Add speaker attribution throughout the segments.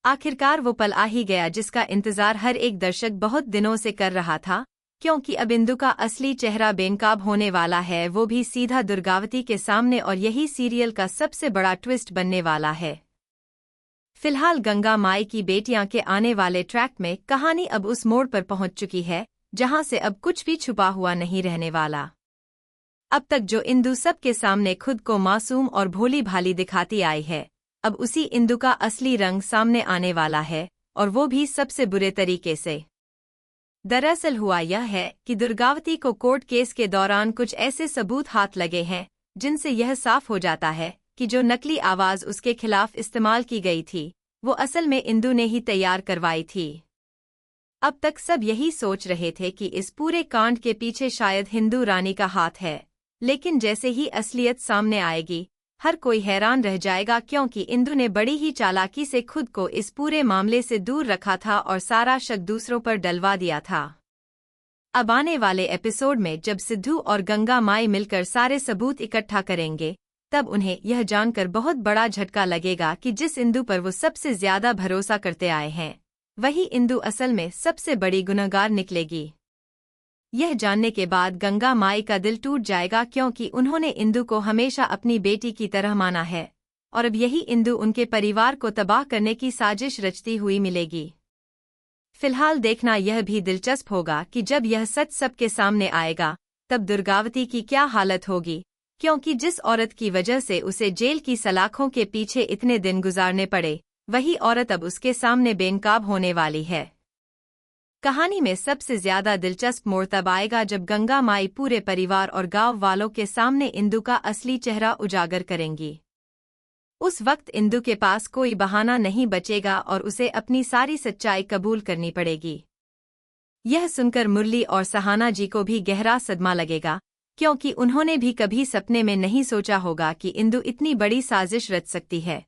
Speaker 1: आखिरकार वो पल आ ही गया जिसका इंतजार हर एक दर्शक बहुत दिनों से कर रहा था, क्योंकि अब इंदु का असली चेहरा बेनकाब होने वाला है, वो भी सीधा दुर्गावती के सामने, और यही सीरियल का सबसे बड़ा ट्विस्ट बनने वाला है। फिलहाल गंगा माई की बेटियां के आने वाले ट्रैक में कहानी अब उस मोड़ पर पहुंच चुकी है जहां से अब कुछ भी छुपा हुआ नहीं रहने वाला। अब तक जो इंदु सबके सामने खुद को मासूम और भोली भाली दिखाती आई है, अब उसी इंदु का असली रंग सामने आने वाला है, और वो भी सबसे बुरे तरीके से। दरअसल हुआ यह है कि दुर्गावती को कोर्ट केस के दौरान कुछ ऐसे सबूत हाथ लगे हैं जिनसे यह साफ हो जाता है कि जो नकली आवाज उसके खिलाफ इस्तेमाल की गई थी वो असल में इंदु ने ही तैयार करवाई थी। अब तक सब यही सोच रहे थे कि इस पूरे कांड के पीछे शायद हिंदू रानी का हाथ है, लेकिन जैसे ही असलियत सामने आएगी हर कोई हैरान रह जाएगा, क्योंकि इंदु ने बड़ी ही चालाकी से खुद को इस पूरे मामले से दूर रखा था और सारा शक दूसरों पर डलवा दिया था। अब आने वाले एपिसोड में जब सिद्धू और गंगा माई मिलकर सारे सबूत इकट्ठा करेंगे, तब उन्हें यह जानकर बहुत बड़ा झटका लगेगा कि जिस इंदु पर वो सबसे ज्यादा भरोसा करते आए हैं, वही इंदु असल में सबसे बड़ी गुनहगार निकलेगी। यह जानने के बाद गंगा माई का दिल टूट जाएगा, क्योंकि उन्होंने इंदु को हमेशा अपनी बेटी की तरह माना है, और अब यही इंदु उनके परिवार को तबाह करने की साजिश रचती हुई मिलेगी। फिलहाल देखना यह भी दिलचस्प होगा कि जब यह सच सबके सामने आएगा तब दुर्गावती की क्या हालत होगी, क्योंकि जिस औरत की वजह से उसे जेल की सलाखों के पीछे इतने दिन गुजारने पड़े, वही औरत अब उसके सामने बेनकाब होने वाली है। कहानी में सबसे ज्यादा दिलचस्प मोड़ तब आएगा जब गंगा माई पूरे परिवार और गांव वालों के सामने इंदु का असली चेहरा उजागर करेंगी। उस वक्त इंदु के पास कोई बहाना नहीं बचेगा और उसे अपनी सारी सच्चाई कबूल करनी पड़ेगी। यह सुनकर मुरली और सहाना जी को भी गहरा सदमा लगेगा, क्योंकि उन्होंने भी कभी सपने में नहीं सोचा होगा कि इंदु इतनी बड़ी साजिश रच सकती है।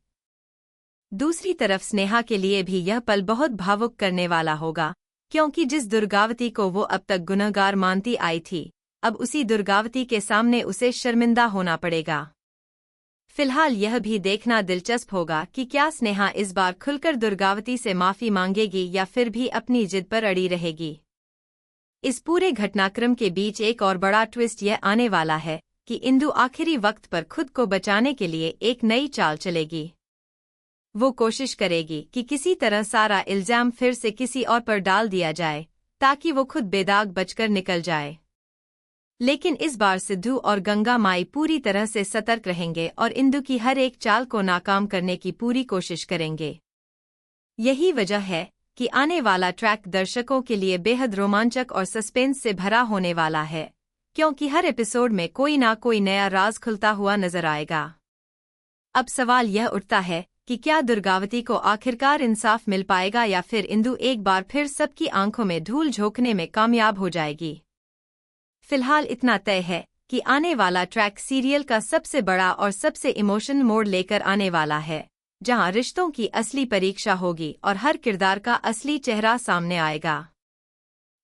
Speaker 1: दूसरी तरफ स्नेहा के लिए भी यह पल बहुत भावुक करने वाला होगा, क्योंकि जिस दुर्गावती को वो अब तक गुनहगार मानती आई थी, अब उसी दुर्गावती के सामने उसे शर्मिंदा होना पड़ेगा। फिलहाल यह भी देखना दिलचस्प होगा कि क्या स्नेहा इस बार खुलकर दुर्गावती से माफी मांगेगी या फिर भी अपनी जिद पर अड़ी रहेगी। इस पूरे घटनाक्रम के बीच एक और बड़ा ट्विस्ट यह आने वाला है कि इंदु आखिरी वक्त पर खुद को बचाने के लिए एक नई चाल चलेगी। वो कोशिश करेगी कि किसी तरह सारा इल्जाम फिर से किसी और पर डाल दिया जाए ताकि वो खुद बेदाग बचकर निकल जाए। लेकिन इस बार सिद्धू और गंगा माई पूरी तरह से सतर्क रहेंगे और इंदु की हर एक चाल को नाकाम करने की पूरी कोशिश करेंगे। यही वजह है कि आने वाला ट्रैक दर्शकों के लिए बेहद रोमांचक और सस्पेंस से भरा होने वाला है, क्योंकि हर एपिसोड में कोई ना कोई नया राज खुलता हुआ नजर आएगा। अब सवाल यह उठता है कि क्या दुर्गावती को आखिरकार इंसाफ मिल पाएगा या फिर इंदु एक बार फिर सबकी आंखों में धूल झोंकने में कामयाब हो जाएगी। फिलहाल इतना तय है कि आने वाला ट्रैक सीरियल का सबसे बड़ा और सबसे इमोशनल मोड़ लेकर आने वाला है, जहां रिश्तों की असली परीक्षा होगी और हर किरदार का असली चेहरा सामने आएगा।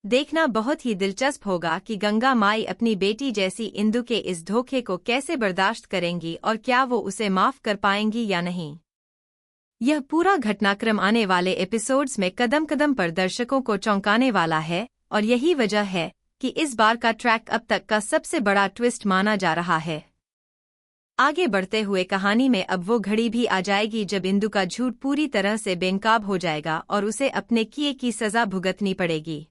Speaker 1: देखना बहुत ही दिलचस्प होगा कि गंगा माई अपनी बेटी जैसी इंदु के इस धोखे को कैसे बर्दाश्त करेंगी और क्या वो उसे माफ कर पाएंगी या नहीं। यह पूरा घटनाक्रम आने वाले एपिसोड्स में कदम कदम पर दर्शकों को चौंकाने वाला है, और यही वजह है कि इस बार का ट्रैक अब तक का सबसे बड़ा ट्विस्ट माना जा रहा है। आगे बढ़ते हुए कहानी में अब वो घड़ी भी आ जाएगी जब इंदु का झूठ पूरी तरह से बेनकाब हो जाएगा और उसे अपने किए की सजा भुगतनी पड़ेगी।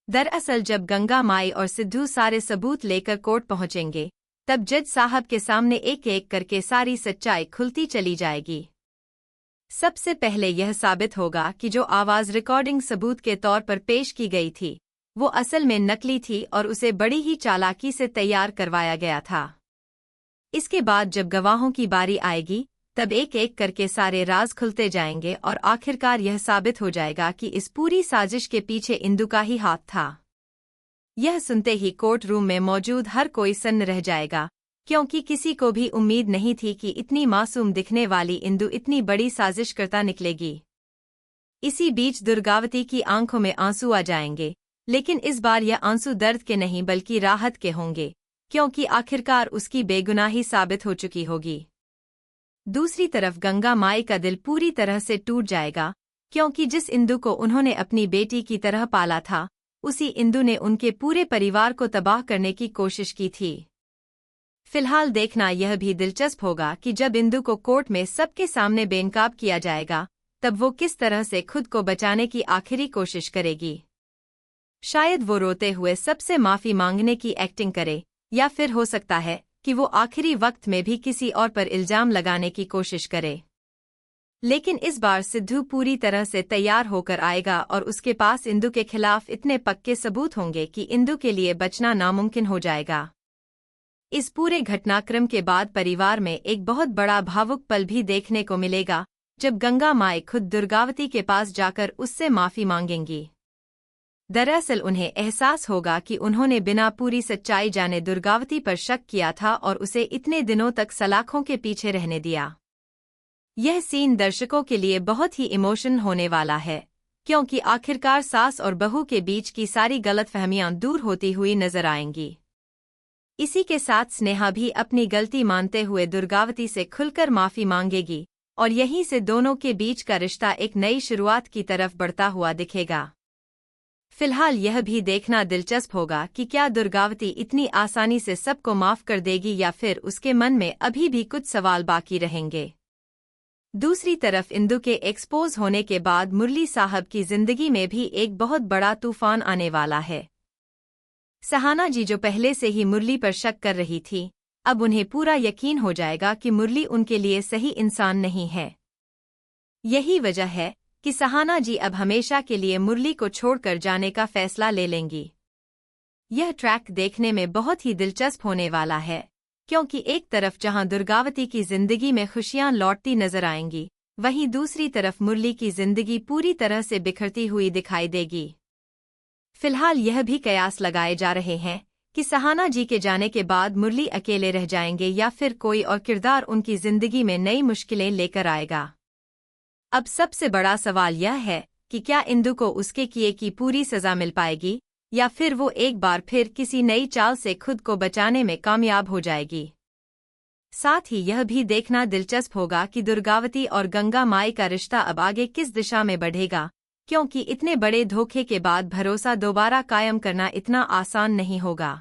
Speaker 1: दरअसल जब गंगा माई और सिद्धू सारे सबूत लेकर कोर्ट पहुंचेंगे, तब जज साहब के सामने एक एक करके सारी सच्चाई खुलती चली जाएगी। सबसे पहले यह साबित होगा कि जो आवाज रिकॉर्डिंग सबूत के तौर पर पेश की गई थी, वो असल में नकली थी और उसे बड़ी ही चालाकी से तैयार करवाया गया था। इसके बाद जब गवाहों की बारी आएगी, तब एक एक करके सारे राज खुलते जाएंगे और आखिरकार यह साबित हो जाएगा कि इस पूरी साजिश के पीछे इंदु का ही हाथ था। यह सुनते ही कोर्ट रूम में मौजूद हर कोई सन्न रह जाएगा, क्योंकि किसी को भी उम्मीद नहीं थी कि इतनी मासूम दिखने वाली इंदु इतनी बड़ी साजिश करता निकलेगी। इसी बीच दुर्गावती की आंखों में आंसू आ जाएंगे, लेकिन इस बार यह आंसू दर्द के नहीं बल्कि राहत के होंगे, क्योंकि आखिरकार उसकी बेगुनाही साबित हो चुकी होगी। दूसरी तरफ गंगा माई का दिल पूरी तरह से टूट जाएगा, क्योंकि जिस इंदु को उन्होंने अपनी बेटी की तरह पाला था, उसी इंदु ने उनके पूरे परिवार को तबाह करने की कोशिश की थी। फिलहाल देखना यह भी दिलचस्प होगा कि जब इंदु को कोर्ट में सबके सामने बेनकाब किया जाएगा, तब वो किस तरह से खुद को बचाने की आखिरी कोशिश करेगी। शायद वो रोते हुए सबसे माफी मांगने की एक्टिंग करे, या फिर हो सकता है कि वो आखिरी वक्त में भी किसी और पर इल्जाम लगाने की कोशिश करे। लेकिन इस बार सिद्धू पूरी तरह से तैयार होकर आएगा और उसके पास इंदु के खिलाफ इतने पक्के सबूत होंगे कि इंदु के लिए बचना नामुमकिन हो जाएगा। इस पूरे घटनाक्रम के बाद परिवार में एक बहुत बड़ा भावुक पल भी देखने को मिलेगा, जब गंगा माई खुद दुर्गावती के पास जाकर उससे माफी मांगेंगी। दरअसल उन्हें एहसास होगा कि उन्होंने बिना पूरी सच्चाई जाने दुर्गावती पर शक किया था और उसे इतने दिनों तक सलाखों के पीछे रहने दिया। यह सीन दर्शकों के लिए बहुत ही इमोशनल होने वाला है, क्योंकि आखिरकार सास और बहू के बीच की सारी गलतफहमियां दूर होती हुई नजर आएंगी। इसी के साथ स्नेहा भी अपनी गलती मानते हुए दुर्गावती से खुलकर माफी मांगेगी और यहीं से दोनों के बीच का रिश्ता एक नई शुरुआत की तरफ बढ़ता हुआ दिखेगा। फिलहाल यह भी देखना दिलचस्प होगा कि क्या दुर्गावती इतनी आसानी से सबको माफ कर देगी या फिर उसके मन में अभी भी कुछ सवाल बाकी रहेंगे। दूसरी तरफ इंदु के एक्सपोज होने के बाद मुरली साहब की जिंदगी में भी एक बहुत बड़ा तूफान आने वाला है। सहाना जी जो पहले से ही मुरली पर शक कर रही थी, अब उन्हें पूरा यकीन हो जाएगा कि मुरली उनके लिए सही इंसान नहीं है। यही वजह है कि सहाना जी अब हमेशा के लिए मुरली को छोड़कर जाने का फैसला ले लेंगी। यह ट्रैक देखने में बहुत ही दिलचस्प होने वाला है, क्योंकि एक तरफ जहां दुर्गावती की जिंदगी में खुशियां लौटती नजर आएंगी, वहीं दूसरी तरफ मुरली की जिंदगी पूरी तरह से बिखरती हुई दिखाई देगी। फिलहाल यह भी कयास लगाए जा रहे हैं कि सहाना जी के जाने के बाद मुरली अकेले रह जाएंगे या फिर कोई और किरदार उनकी जिंदगी में नई मुश्किलें लेकर आएगा। अब सबसे बड़ा सवाल यह है कि क्या इंदु को उसके किए की पूरी सजा मिल पाएगी या फिर वो एक बार फिर किसी नई चाल से खुद को बचाने में कामयाब हो जाएगी। साथ ही यह भी देखना दिलचस्प होगा कि दुर्गावती और गंगा माई का रिश्ता अब आगे किस दिशा में बढ़ेगा, क्योंकि इतने बड़े धोखे के बाद भरोसा दोबारा कायम करना इतना आसान नहीं होगा।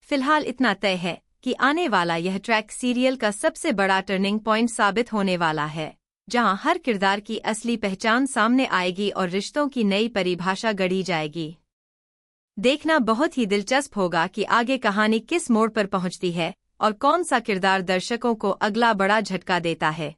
Speaker 1: फिलहाल इतना तय है कि आने वाला यह ट्रैक सीरियल का सबसे बड़ा टर्निंग पॉइंट साबित होने वाला है, जहां हर किरदार की असली पहचान सामने आएगी और रिश्तों की नई परिभाषा गढ़ी जाएगी। देखना बहुत ही दिलचस्प होगा कि आगे कहानी किस मोड़ पर पहुंचती है और कौन सा किरदार दर्शकों को अगला बड़ा झटका देता है।